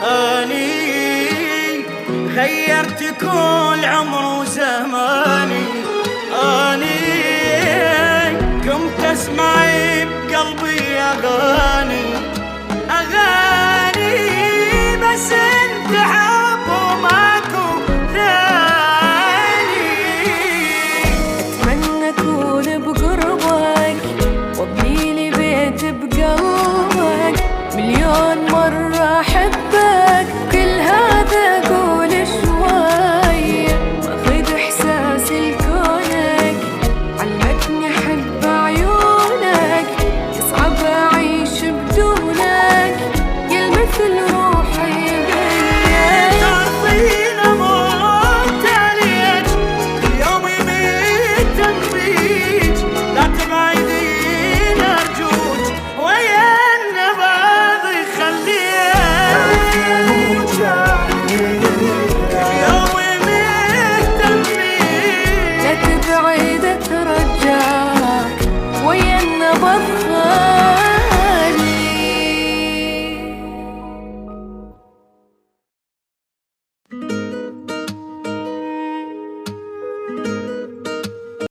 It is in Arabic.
اني غيرت كل عمر وزماني، اني قمت اسمعي بقلبي اغاني، اغاني بس انت حب وماكو ثاني. اتمنى اكون بقربك وابني لي بيت بقلبك، مليون مرة احبك كل هذا قول شوي، ماخذ احساسي لكونك علمتني احب عيونك، يصعب اعيش بدونك يلمثل روحي بيك. تعرفين اموت عليك يومي ميت بيك، لا تبعدين ارجوك ويا النبض خليك، يومي ميت بيك، لا تبعد اترجاك ويا النبض